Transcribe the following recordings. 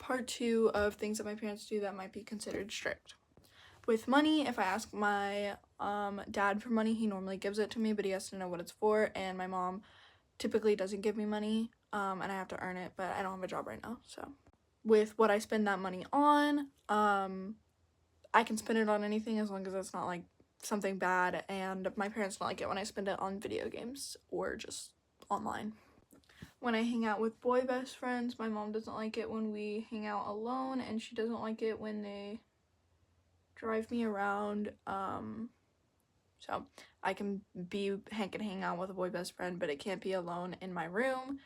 part 2 of things that my parents do that might be considered strict. With money, if I ask my dad for money, he normally gives it to me, but he has to know what it's for, and my mom typically doesn't give me money, and I have to earn it, but I don't have a job right now, so. With what I spend that money on, I can spend it on anything as long as it's not like something bad, and my parents don't like it when I spend it on video games or just online. When I hang out with boy best friends, my mom doesn't like it when we hang out alone, and she doesn't like it when they drive me around. So I can hang out with a boy best friend, but it can't be alone in my room.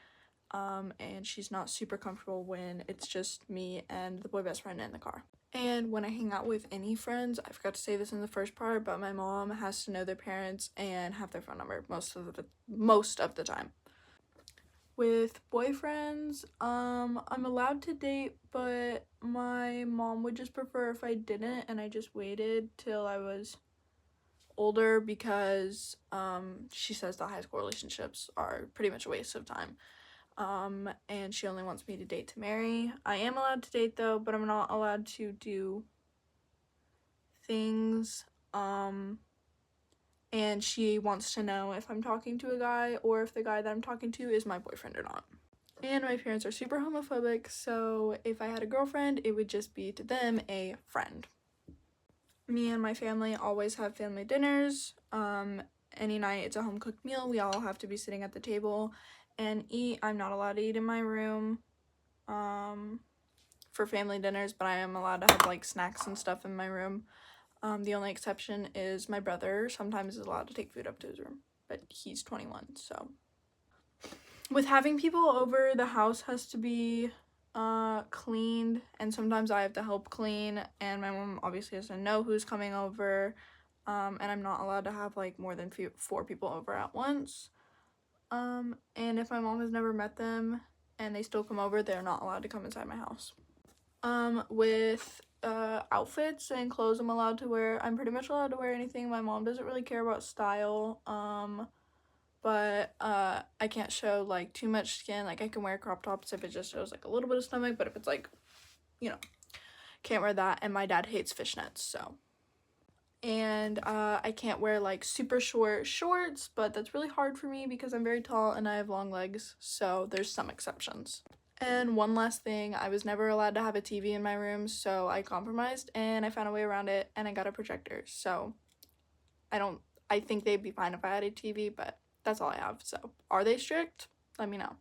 And she's not super comfortable when it's just me and the boy best friend in the car. And when I hang out with any friends, I forgot to say this in the first part, but my mom has to know their parents and have their phone number most of the time. With boyfriends, I'm allowed to date, but my mom would just prefer if I didn't, and I just waited till I was older because she says that high school relationships are pretty much a waste of time. And she only wants me to date to marry. I am allowed to date though, but I'm not allowed to do things, and she wants to know if I'm talking to a guy or if the guy that I'm talking to is my boyfriend or not. And my parents are super homophobic, so if I had a girlfriend, it would just be to them a friend. Me and my family always have family dinners. Any night it's a home cooked meal. We all have to be sitting at the table and eat. I'm not allowed to eat in my room for family dinners, but I am allowed to have like snacks and stuff in my room. The only exception is my brother sometimes is allowed to take food up to his room, but he's 21, so. With having people over, the house has to be cleaned, and sometimes I have to help clean, and my mom obviously has to know who's coming over, and I'm not allowed to have like more than 4 people over at once. And if my mom has never met them and they still come over, they're not allowed to come inside my house. With outfits and clothes I'm allowed to wear, I'm pretty much allowed to wear anything. My mom doesn't really care about style, but I can't show like too much skin. Like I can wear crop tops if it just shows like a little bit of stomach, but if it's like, you know, can't wear that. And my dad hates fishnets, so. And I can't wear like super short shorts, but that's really hard for me because I'm very tall and I have long legs, so there's some exceptions. And one last thing, I was never allowed to have a TV in my room, so I compromised and I found a way around it and I got a projector. So I think they'd be fine if I had a TV, but that's all I have. So are they strict? Let me know.